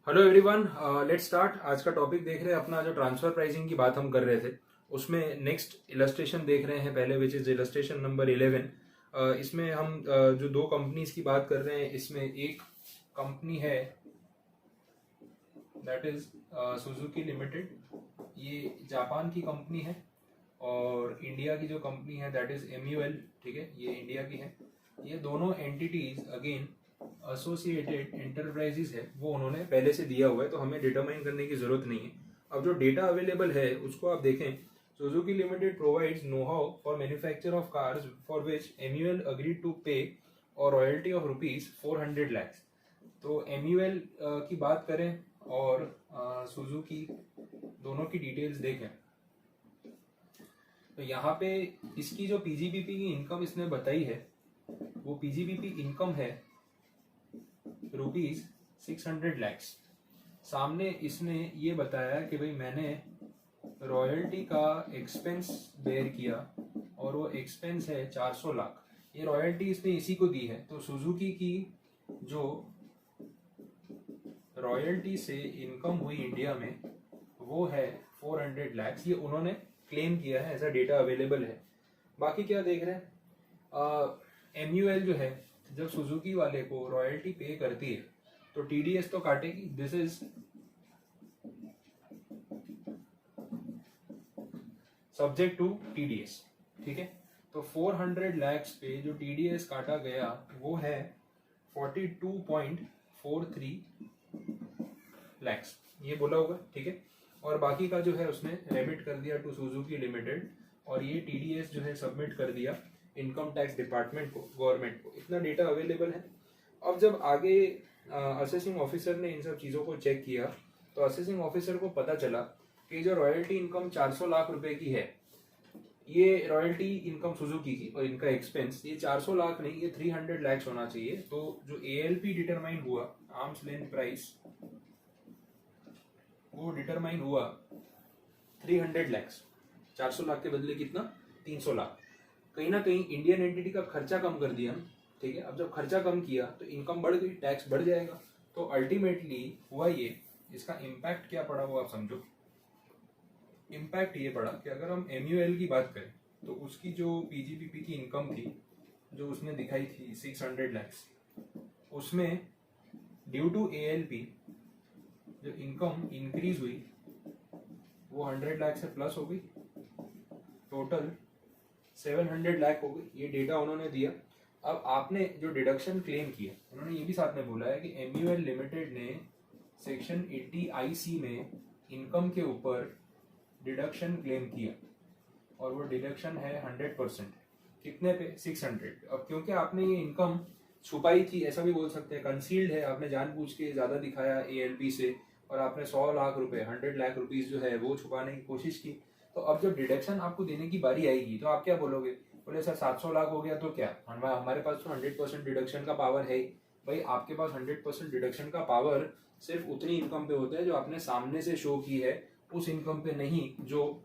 Hello everyone, let's start. आज का topic देख रहे हैं अपना, जो ट्रांसफर प्राइसिंग की बात हम कर रहे थे उसमें नेक्स्ट इलस्ट्रेशन देख रहे हैं पहले, विच इज इलस्ट्रेशन नंबर 11। इसमें हम जो दो कंपनीज की बात कर रहे हैं, इसमें एक कंपनी है दैट इज सुजुकी लिमिटेड। ये जापान की कंपनी है। और इंडिया की जो कंपनी है दैट इज एमयूएल, ठीक है, ये इंडिया की है। ये दोनों एंटिटीज अगेन एसोसिएटेड एंटरप्राइजेज है, वो उन्होंने पहले से दिया हुआ है, तो हमें डिटरमाइन करने की जरूरत नहीं है। अब जो डेटा अवेलेबल है उसको आप देखें। Suzuki limited provides know how for manufacture of cars for which MUL agreed to pay और रॉयल्टी ऑफ ₹400 लाख। तो एमयूएल की बात करें और सुजुकी, दोनों की डिटेल्स देखें तो यहाँ पे इसकी जो पीजीबीपी की इनकम इसने बताई है, वो पीजीबीपी इनकम है ₹600 लाख। सामने इसने ये बताया कि भाई मैंने रॉयल्टी का एक्सपेंस बेयर किया और वो एक्सपेंस है 400 लाख। ये रॉयल्टी इसने इसी को दी है। तो सुजुकी की जो रॉयल्टी से इनकम हुई इंडिया में वो है 400 लाख। ये उन्होंने क्लेम किया है, ऐसा डेटा अवेलेबल है। बाकी क्या देख रहे हैं, एमयूएल जो है जब सुजुकी वाले को रॉयल्टी पे करती है तो टीडीएस तो काटेगी। This is subject to TDS, ठीक है। तो 400 लाख पे जो टीडीएस काटा गया वो है 42.43 लाख, ये बोला होगा, ठीक है। और बाकी का जो है उसने रेमिट कर दिया टू सुजुकी लिमिटेड, और ये टीडीएस जो है सबमिट कर दिया इनकम टैक्स डिपार्टमेंट को, गवर्नमेंट को। इतना डेटा अवेलेबल है। अब जब आगे असेसिंग ऑफिसर ने इन सब चीज़ों को चेक किया तो असेसिंग ऑफिसर को पता चला कि जो रॉयल्टी इनकम 400 लाख रुपए की है, ये रॉयल्टी इनकम सुजुकी की और इनका एक्सपेंस ये 400 लाख नहीं, ये 300 लाख होना चाहिए। तो जो एएलपी डिटरमाइन हुआ, आर्म्स लेंथ प्राइस, वो डिटरमाइन हुआ 300 लाख। 400 लाख के बदले कितना, 300 लाख। कहीं ना कहीं इंडियन एंटिटी का खर्चा कम कर दिया, ठीक है। अब जब खर्चा कम किया तो इनकम बढ़ गई, टैक्स बढ़ जाएगा। तो अल्टीमेटली हुआ ये, इसका इम्पैक्ट क्या पड़ा वो आप समझो। इम्पैक्ट ये पड़ा कि अगर हम एमयूएल की बात करें तो उसकी जो पीजीबीपी की इनकम थी जो उसने दिखाई थी 600 लाख, उसमें ड्यू टू एएलपी जो इनकम इंक्रीज हुई वो 100 लाख से प्लस हो गई, टोटल 700 लाख हो गई। ये डेटा उन्होंने दिया। अब आपने जो डिडक्शन क्लेम किया, उन्होंने ये भी साथ में बोला है कि एमयूएल लिमिटेड ने सेक्शन 80 आईसी में इनकम के ऊपर डिडक्शन क्लेम किया और वो डिडक्शन है 100%। कितने पे, 600। अब क्योंकि आपने ये इनकम छुपाई थी, ऐसा भी बोल सकते हैं, कंसील्ड है, आपने जानबूझ के ज्यादा दिखाया एएलपी से, और आपने 100 लाख रुपए, 100 लाख रुपीस जो है वो छुपाने की कोशिश की। तो अब जब डिडक्शन आपको देने की बारी आएगी तो आप क्या बोलोगे, बोले सर 700 लाख हो गया तो क्या, हमारे पास तो 100% डिडक्शन का पावर है। भाई आपके पास 100% डिडक्शन का पावर सिर्फ उतनी इनकम पे होता है जो आपने सामने से शो की है, उस इनकम पे नहीं जो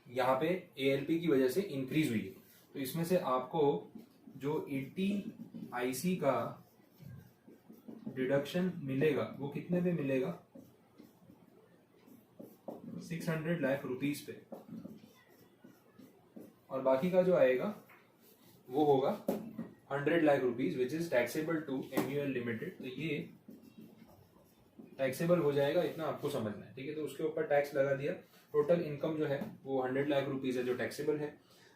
यहाँ पे एएलपी की वजह से इंक्रीज हुई है। तो इसमें से आपको जो 80 आईसी का डिडक्शन मिलेगा वो कितने पे मिलेगा, 600 लाख रुपीस पे, और बाकी का जो आएगा वो होगा 100 lakh rupees which is taxable to MUL limited. तो ये टैक्सेबल हो जाएगा, इतना आपको समझना है, ठीक है। तो उसके ऊपर टैक्स लगा दिया। टोटल इनकम जो है वो 100 लाख रुपीस है जो टैक्सेबल है।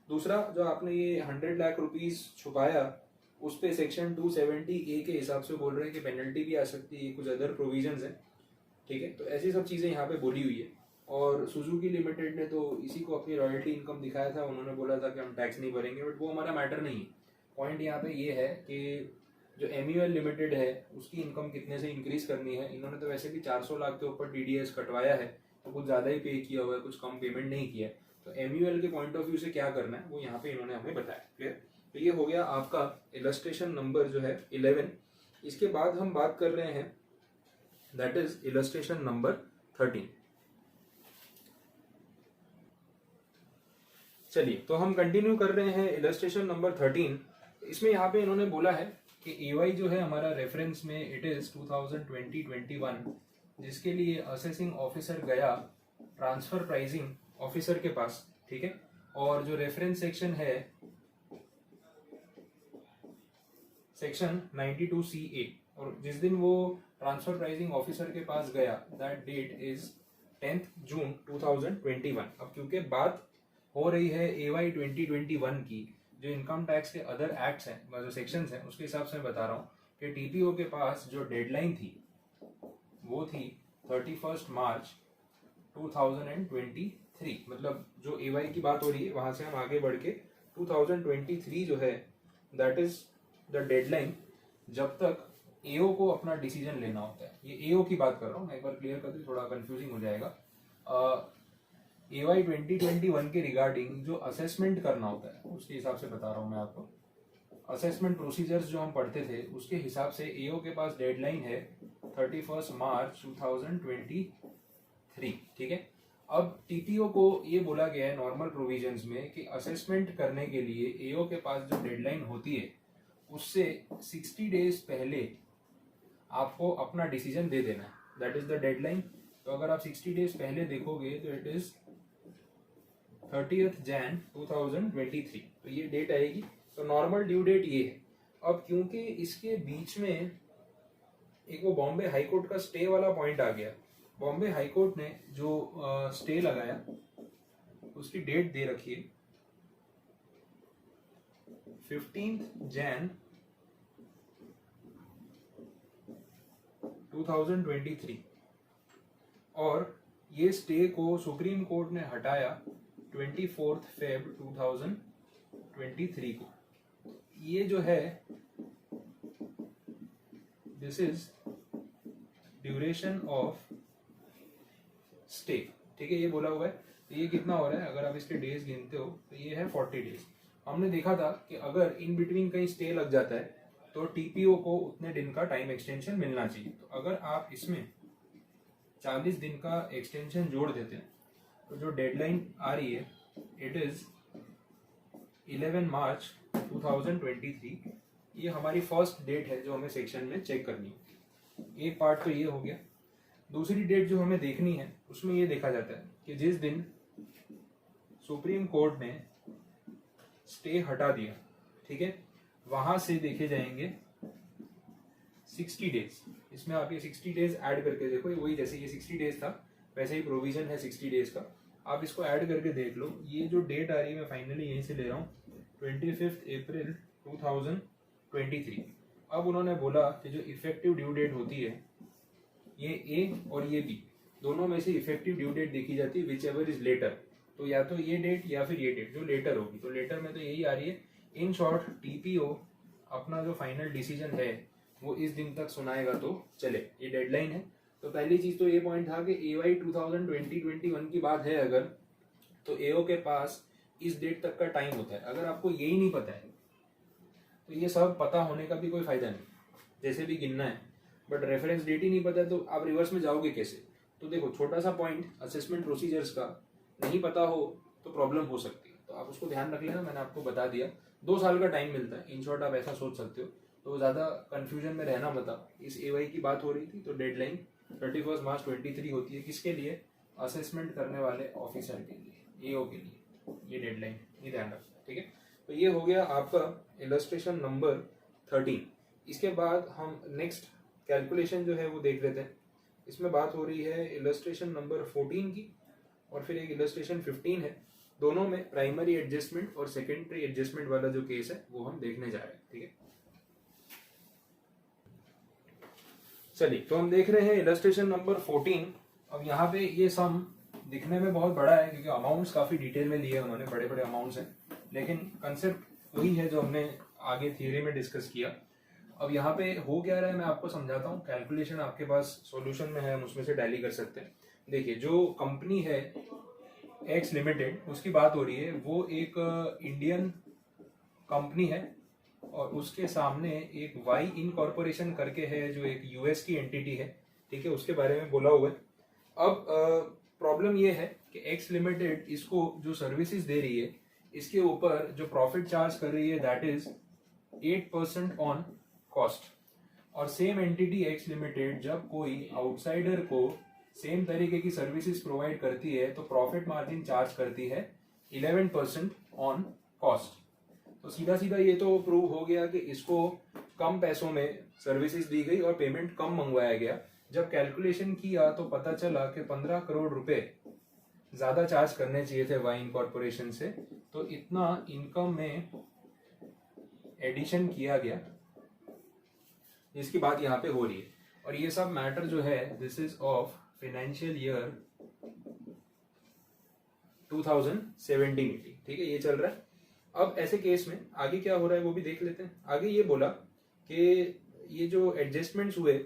दूसरा, जो आपने ये 100 लाख रुपीस छुपाया उस पे सेक्शन 270A के हिसाब से बोल रहे हैं कि पेनल्टी भी आ सकती है, कुछ अदर प्रोविजंस है, ठीक है। तो ऐसी सब चीज़ें यहाँ पे बोली हुई है। और सुजुकी लिमिटेड ने तो इसी को अपनी रॉयल्टी इनकम दिखाया था, उन्होंने बोला था कि हम टैक्स नहीं भरेंगे, बट वो हमारा मैटर नहीं है। पॉइंट यहाँ पे ये है कि जो एमयूएल लिमिटेड है उसकी इनकम कितने से इंक्रीज करनी है। इन्होंने तो वैसे भी 400 लाख के ऊपर टीडीएस कटवाया है, तो कुछ ज़्यादा ही पे किया हुआ है, कुछ कम पेमेंट नहीं किया है। तो एमयूएल के पॉइंट ऑफ व्यू से क्या करना है वो यहाँ पे इन्होंने हमें बताया, क्लियर। तो ये हो गया आपका इलस्ट्रेशन नंबर जो है 11। इसके बाद हम बात कर रहे हैं दैट इज इलस्ट्रेशन नंबर 13। चलिए, तो हम कंटिन्यू कर रहे हैं इलस्ट्रेशन नंबर 13। इसमें यहाँ पे इन्होंने बोला है कि एवाई जो है हमारा रेफरेंस में इट इज 2020-21 जिसके लिए असेसिंग ऑफिसर गया ट्रांसफर प्राइसिंग ऑफिसर के पास, ठीक है, और जो रेफरेंस सेक्शन है सेक्शन 92CA, और जिस दिन वो ट्रांसफर प्राइसिंग ऑफिसर के पास गया दैट डेट इज 10 जून 2021। अब क्योंकि बात हो रही है AY 2021 की, जो इनकम टैक्स के अदर एक्ट्स हैं, जो सेक्शंस हैं, उसके हिसाब से मैं बता रहा हूँ कि TPO के पास जो डेडलाइन थी वो थी 31 मार्च 2023। मतलब जो AY की बात हो रही है वहां से हम आगे बढ़ के 2023 जो है दैट इज द डेडलाइन जब तक AO को अपना डिसीजन लेना होता है। ये AO की बात कर रहा हूँ, मैं एक बार क्लियर कर दूं, थोड़ा कंफ्यूजिंग हो जाएगा। AY 2021 के रिगार्डिंग जो असेसमेंट करना होता है उसके हिसाब से बता रहा हूँ मैं आपको। असेसमेंट प्रोसीजर्स जो हम पढ़ते थे उसके हिसाब से AO के पास डेडलाइन है 31 मार्च 2023, ठीक है। अब TPO को ये बोला गया है नॉर्मल प्रोविजंस में कि असेसमेंट करने के लिए AO के पास जो डेडलाइन होती है उससे 60 डेज पहले आपको अपना डिसीजन दे देना है, दैट इज द डेडलाइन। तो अगर आप 60 डेज पहले देखोगे तो इट इज 30 जैन 2023, तो ये डेट आएगी। तो नॉर्मल ड्यू डेट ये है। अब क्योंकि इसके बीच में एक वो बॉम्बे हाई कोर्ट का स्टे वाला पॉइंट आ गया, बॉम्बे हाई कोर्ट ने जो स्टे लगाया उसकी डेट दे रखी है 15 जैन 2023, और ये स्टे को सुप्रीम कोर्ट ने हटाया 24 फेब 2023 को। ये जो है this is duration of stay, ठीक है, ये बोला हुआ है। तो ये कितना हो रहा है, अगर आप इसके डेज गिनते हो तो ये है 40 डेज। हमने देखा था कि अगर इन बिटवीन कहीं स्टे लग जाता है तो TPO को उतने दिन का टाइम एक्सटेंशन मिलना चाहिए। तो अगर आप इसमें 40 दिन का एक्सटेंशन जोड़ देते हैं तो जो डेडलाइन आ रही है इट इज 11 मार्च 2023। ये हमारी फर्स्ट डेट है जो हमें सेक्शन में चेक करनी है। एक पार्ट तो ये हो गया। दूसरी डेट जो हमें देखनी है उसमें ये देखा जाता है कि जिस दिन सुप्रीम कोर्ट ने स्टे हटा दिया, ठीक है, वहां से देखे जाएंगे 60 डेज। इसमें आप ये 60 डेज ऐड करके देखो, वही जैसे ये 60 डेज था वैसे ही प्रोविजन है 60 डेज का। आप इसको ऐड करके देख लो। ये जो डेट आ रही है मैं फाइनली यहीं से ले रहा हूँ 25 अप्रैल 2023। अब उन्होंने बोला कि जो इफेक्टिव ड्यू डेट होती है ये A और ये B दोनों में से इफेक्टिव ड्यू डेट देखी जाती है विच एवर इज लेटर। तो या तो ये डेट या फिर ये डेट जो लेटर होगी, तो लेटर में तो यही आ रही है। इन शॉर्ट TPO अपना जो फाइनल डिसीजन है वो इस दिन तक सुनाएगा तो चले, ये डेडलाइन है। तो पहली चीज तो ये पॉइंट था कि AY 2020-21 की बात है अगर, तो AO के पास इस डेट तक का टाइम होता है। अगर आपको यही नहीं पता है तो ये सब पता होने का भी कोई फायदा नहीं, जैसे भी गिनना है, बट रेफरेंस डेट ही नहीं पता है तो आप रिवर्स में जाओगे कैसे। तो देखो छोटा सा पॉइंट असेसमेंट प्रोसीजर्स का नहीं पता हो तो प्रॉब्लम हो सकती है, तो आप उसको ध्यान रख लेना। मैंने आपको बता दिया 2 साल का टाइम मिलता है, इन शॉर्ट आप ऐसा सोच सकते हो। तो ज़्यादा कंफ्यूजन में रहना मत। इस AY की बात हो रही थी तो डेडलाइन 31 मार्च 23 होती है। किसके लिए, असेसमेंट करने वाले ऑफिसर के लिए, AO के लिए ये डेडलाइन, ये ध्यान रखना, ठीक है। तो ये हो गया आपका इलस्ट्रेशन नंबर 13। इसके बाद हम नेक्स्ट कैलकुलेशन जो है वो देख लेते हैं। इसमें बात हो रही है इलस्ट्रेशन नंबर 14 की, और फिर एक इलस्ट्रेशन 15 है। दोनों में प्राइमरी एडजस्टमेंट और सेकेंडरी एडजस्टमेंट वाला जो केस है वो हम देखने जा रहे हैं, ठीक है। चलिए, तो हम देख रहे हैं इलस्ट्रेशन नंबर 14। अब यहाँ पे ये सम दिखने में बहुत बड़ा है क्योंकि अमाउंट्स काफी डिटेल में लिए उन्होंने, बड़े बड़े अमाउंट्स हैं, लेकिन कंसेप्ट वही है जो हमने आगे थियरी में डिस्कस किया। अब यहाँ पे हो क्या रहा है मैं आपको समझाता हूँ। कैलकुलेशन आपके पास सॉल्यूशन में है, हम उसमें से टैली कर सकते हैं। देखिए, जो कंपनी है एक्स लिमिटेड उसकी बात हो रही है, वो एक इंडियन कंपनी है और उसके सामने एक वाई इनकॉर्पोरेशन करके है जो एक US की एंटिटी है, ठीक है, उसके बारे में बोला हुआ है। अब प्रॉब्लम ये है कि एक्स लिमिटेड इसको जो सर्विसेज दे रही है इसके ऊपर जो प्रॉफिट चार्ज कर रही है दैट इज 8% ऑन कॉस्ट। और सेम एंटिटी एक्स लिमिटेड जब कोई आउटसाइडर को सेम तरीके की सर्विसेज प्रोवाइड करती है तो प्रॉफिट मार्जिन चार्ज करती है 11% ऑन कॉस्ट। तो सीधा सीधा ये तो प्रूव हो गया कि इसको कम पैसों में सर्विसेज दी गई और पेमेंट कम मंगवाया गया। जब कैलकुलेशन किया तो पता चला कि 15 करोड़ रुपए ज्यादा चार्ज करने चाहिए थे वाइन कॉर्पोरेशन से, तो इतना इनकम में एडिशन किया गया, जिसकी बात यहाँ पे हो रही है। और ये सब मैटर जो है this is of financial year 2017-18, ठीक है, ये चल रहा है। अब ऐसे केस में आगे क्या हो रहा है वो भी देख लेते हैं। आगे ये बोला कि ये जो एडजस्टमेंट्स हुए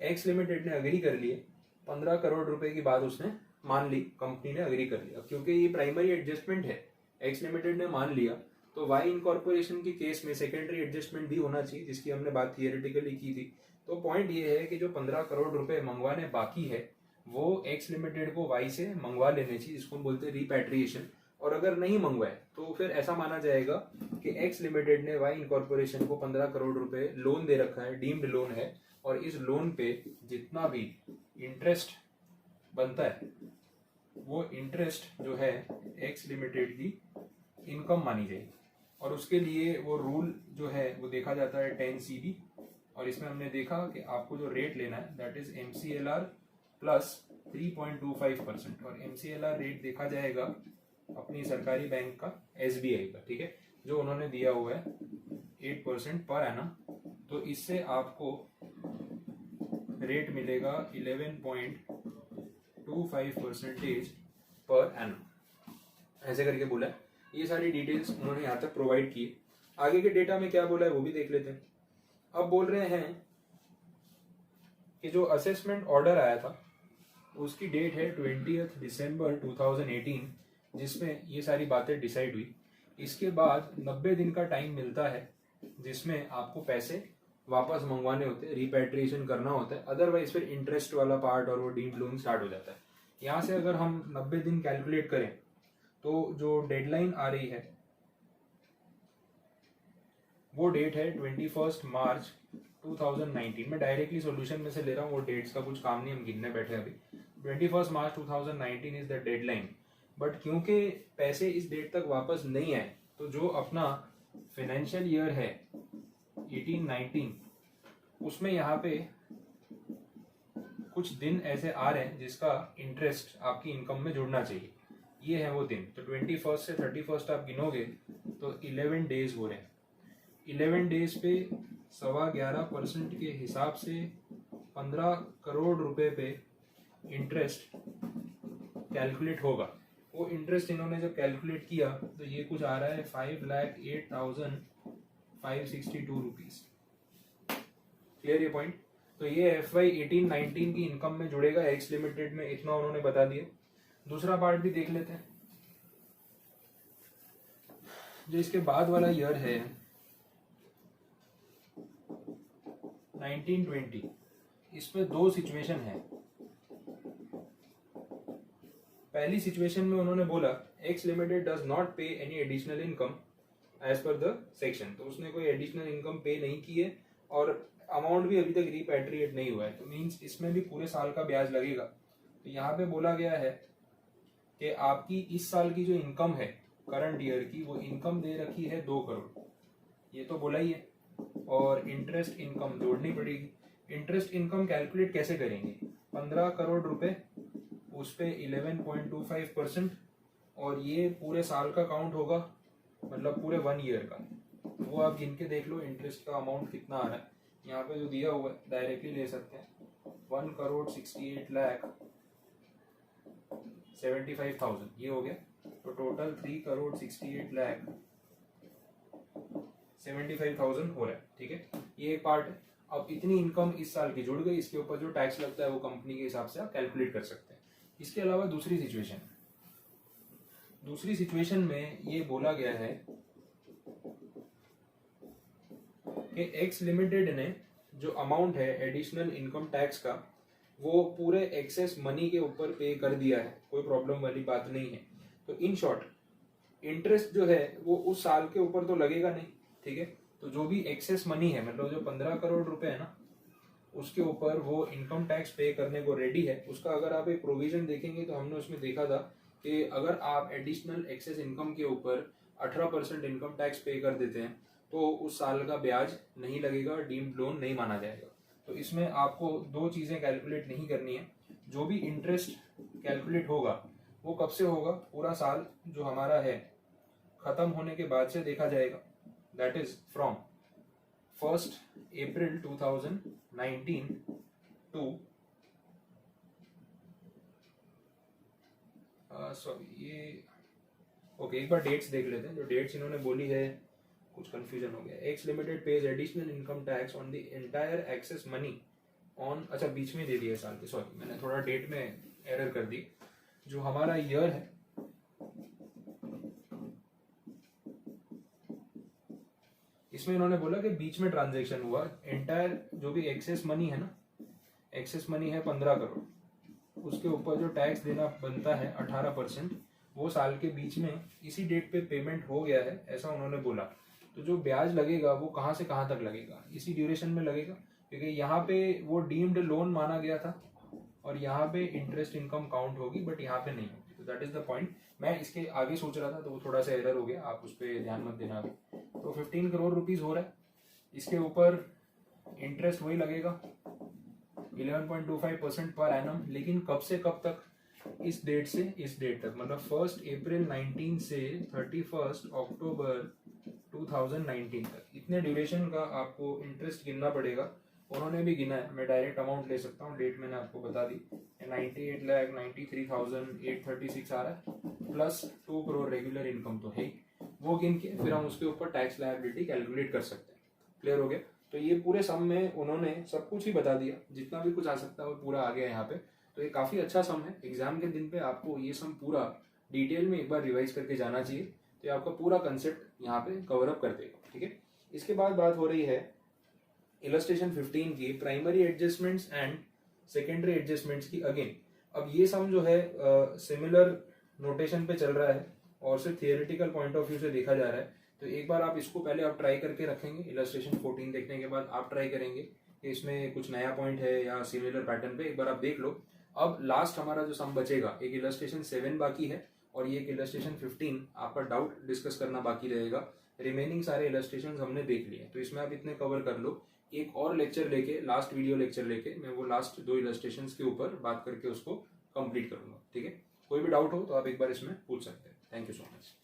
एक्स लिमिटेड ने अग्री कर लिए, 15 करोड़ रुपए की बात उसने मान ली, कंपनी ने अग्री कर लिया। क्योंकि ये प्राइमरी एडजस्टमेंट है, एक्स लिमिटेड ने मान लिया, तो वाई इनकॉर्पोरेशन के केस में सेकेंडरी एडजस्टमेंट भी होना चाहिए, जिसकी हमने बात थियोरेटिकली की थी। तो पॉइंट ये है कि जो 15 करोड़ रुपए मंगवाने बाकी है वो एक्स लिमिटेड को वाई से मंगवा लेने चाहिए, जिसको हम बोलते हैं रिपैट्रिएशन। और अगर नहीं मंगवाए तो फिर ऐसा माना जाएगा कि एक्स लिमिटेड ने वाई इनकॉर्पोरेशन को 15 करोड़ रुपए लोन दे रखा है, डीम्ड लोन है, और इस लोन पे जितना भी इंटरेस्ट बनता है वो इंटरेस्ट जो है एक्स लिमिटेड की इनकम मानी जाएगी। और उसके लिए वो रूल जो है वो देखा जाता है 10CB, और इसमें हमने देखा कि आपको जो रेट लेना है दैट इज MCLR प्लस 3.25%, और MCLR रेट देखा जाएगा अपनी सरकारी बैंक का SBI का, ठीक है, जो उन्होंने दिया हुआ है 8% पर एनम। तो इससे आपको रेट मिलेगा 11.25% पर एनम, ऐसे करके बोला है। ये सारी डिटेल्स उन्होंने यहाँ तक प्रोवाइड की। आगे के डेटा में क्या बोला है वो भी देख लेते हैं। अब बोल रहे हैं कि जो असेसमेंट ऑर्डर आया था उसकी डेट है 20 दिसंबर 2018, जिसमें ये सारी बातें डिसाइड हुई। इसके बाद 90 दिन का टाइम मिलता है जिसमें आपको पैसे वापस मंगवाने होते हैं, रिपैट्रिएशन करना होता है, अदरवाइज फिर इंटरेस्ट वाला पार्ट और वो डीम्ड लोन स्टार्ट हो जाता है। यहाँ से अगर हम 90 दिन कैलकुलेट करें तो जो डेडलाइन आ रही है वो डेट है 21 मार्च 2019। मैं डायरेक्टली सॉल्यूशन में से ले रहा हूँ, वो डेट्स का कुछ काम नहीं, हम गिनने बैठे अभी। 21 मार्च 2019 इज द डेडलाइन। बट क्योंकि पैसे इस डेट तक वापस नहीं आए तो जो अपना फाइनेंशियल ईयर है 18-19 उसमें यहाँ पे कुछ दिन ऐसे आ रहे हैं जिसका इंटरेस्ट आपकी इनकम में जुड़ना चाहिए। ये है वो दिन। तो 21 से 31 आप गिनोगे तो 11 डेज हो रहे हैं। 11 डेज पे 11.25% के हिसाब से 15 करोड़ रुपए पे इंटरेस्ट कैलकुलेट होगा। वो इंटरेस्ट इन्होंने जब कैलकुलेट किया तो ये कुछ आ रहा है 5,08,562 रुपीज। क्लियर ये पॉइंट? तो ये FY 18-19 की इनकम में जुड़ेगा एक्स लिमिटेड में, इतना उन्होंने बता दिया। दूसरा पार्ट भी देख लेते हैं। जो इसके बाद वाला ईयर है 1920, इसमें दो सिचुएशन है। पहली सिचुएशन में उन्होंने बोला X limited does not pay any additional income as per the section. तो उसने कोई एडिशनल इनकम पे नहीं की है और अमाउंट भी अभी तक रिपैट्रिएट नहीं हुआ है, तो मींस इसमें भी पूरे साल का ब्याज लगेगा। तो यहाँ पे बोला गया है कि आपकी इस साल की जो इनकम है करंट ईयर की, वो इनकम दे रखी है 2 करोड़, ये तो बोला ही है, और इंटरेस्ट इनकम जोड़नी पड़ेगी। इंटरेस्ट इनकम कैलकुलेट कैसे करेंगे? 15 करोड़ रुपए उस पे 11.25%, और ये पूरे साल का काउंट होगा, मतलब पूरे 1 ईयर का। वो आप गिन के देख लो इंटरेस्ट का अमाउंट कितना आ रहा है। यहाँ पे जो दिया हुआ है डायरेक्टली ले सकते हैं, 1,68,75,000 ये हो गया। तो टोटल 3,68,75,000 हो रहा है, ठीक है। ये एक पार्ट है। अब इतनी इनकम इस साल की जुड़ गई, इसके ऊपर जो टैक्स लगता है वो कंपनी के हिसाब से आप कैलकुलेट कर सकते हैं। इसके अलावा दूसरी सिचुएशन में ये बोला गया है कि एक्स लिमिटेड ने जो अमाउंट है एडिशनल इनकम टैक्स का वो पूरे एक्सेस मनी के ऊपर पे कर दिया है, कोई प्रॉब्लम वाली बात नहीं है। तो इन शॉर्ट इंटरेस्ट जो है वो उस साल के ऊपर तो लगेगा नहीं, ठीक है। तो जो भी एक्सेस मनी है, मतलब जो 15 करोड़ रुपए है ना, उसके ऊपर वो इनकम टैक्स पे करने को रेडी है, उसका अगर आप एक प्रोविजन देखेंगे तो हमने उसमें देखा था कि अगर आप एडिशनल एक्सेस इनकम के ऊपर 18% इनकम टैक्स पे कर देते हैं तो उस साल का ब्याज नहीं लगेगा, डीम्ड लोन नहीं माना जाएगा। तो इसमें आपको दो चीज़ें कैलकुलेट नहीं करनी है। जो भी इंटरेस्ट कैलकुलेट होगा वो कब से होगा, पूरा साल जो हमारा है खत्म होने के बाद से देखा जाएगा, that is from 1 April 2019 to sorry ये ओके एक बार डेट्स देख लेते हैं। जो डेट्स इन्होंने बोली है कुछ कंफ्यूजन हो गया। X limited page additional income tax on the entire excess money on, अच्छा बीच में दे दिया साल के, सॉरी मैंने थोड़ा डेट में एरर कर दी। जो हमारा ईयर है इसमें इन्होंने बोला कि बीच में ट्रांजैक्शन हुआ, एंटायर जो भी एक्सेस मनी है ना, एक्सेस मनी है 15 करोड़, उसके ऊपर जो टैक्स देना बनता है 18%, वो साल के बीच में इसी डेट पे पेमेंट हो गया है ऐसा उन्होंने बोला। तो जो ब्याज लगेगा वो कहाँ से कहाँ तक लगेगा, इसी ड्यूरेशन में लगेगा, क्योंकि यहाँ पे वो डीम्ड लोन माना गया था और यहाँ पे इंटरेस्ट इनकम काउंट होगी बट यहाँ पे नहीं होगी। तो दैट इज द पॉइंट। मैं इसके आगे सोच रहा था तो वो थोड़ा सा एरर हो गया, आप उस पर ध्यान मत देना अभी। तो 15 करोड़ रुपीज हो रहा है, इसके ऊपर इंटरेस्ट वही लगेगा 11.25% पर एनम, लेकिन कब से कब तक, इस डेट से इस डेट तक, मतलब 1 अप्रैल 19 से 31 अक्टूबर 2019 तक, इतने ड्यूरेशन का आपको इंटरेस्ट गिनना पड़ेगा। उन्होंने भी गिना है, मैं डायरेक्ट अमाउंट ले सकता हूँ, डेट मैंने आपको बता दी, 98,93,836 आ रहा है, प्लस 2 करोड़ रेगुलर इनकम तो है ही, वो गिन के फिर हम उसके ऊपर टैक्स लायबिलिटी कैलकुलेट कर सकते हैं। क्लियर हो गया? तो ये पूरे सम में उन्होंने सब कुछ ही बता दिया, जितना भी कुछ आ सकता है वो पूरा आ गया यहाँ पे। तो ये काफी अच्छा सम है, एग्जाम के दिन पे आपको ये सम पूरा डिटेल में एक बार रिवाइज करके जाना चाहिए, तो आपका पूरा कंसेप्ट यहाँ पे कवर अप कर देगा। ठीक है, इसके बाद बात हो रही है इलस्ट्रेशन 15 की, primary adjustments and secondary adjustments की। अगेन अब ये सम जो है सिमिलर नोटेशन पे चल रहा है और सिर्फ थियोरेटिकल पॉइंट ऑफ व्यू से देखा जा रहा है। तो एक बार आप इसको पहले आप ट्राई करके रखेंगे, इलस्ट्रेशन 14 देखने के बाद आप ट्राई करेंगे कि इसमें कुछ नया पॉइंट है या सिमिलर पैटर्न पे, एक बार आप देख लो। अब लास्ट हमारा जो सम बचेगा, एक इलस्ट्रेशन 7 बाकी है और ये एक इलस्ट्रेशन 15 आपका डाउट डिस्कस करना बाकी रहेगा। रिमेनिंग सारे इलस्ट्रेशन हमने देख लिए, तो इसमें आप इतने कवर कर लो। एक और लेक्चर लेके, लास्ट वीडियो लेक्चर लेके मैं वो लास्ट 2 इलस्ट्रेशन के ऊपर बात करके उसको कंप्लीट करूंगा। ठीक है, कोई भी डाउट हो तो आप एक बार इसमें पूछ सकते हैं। Thank you so much.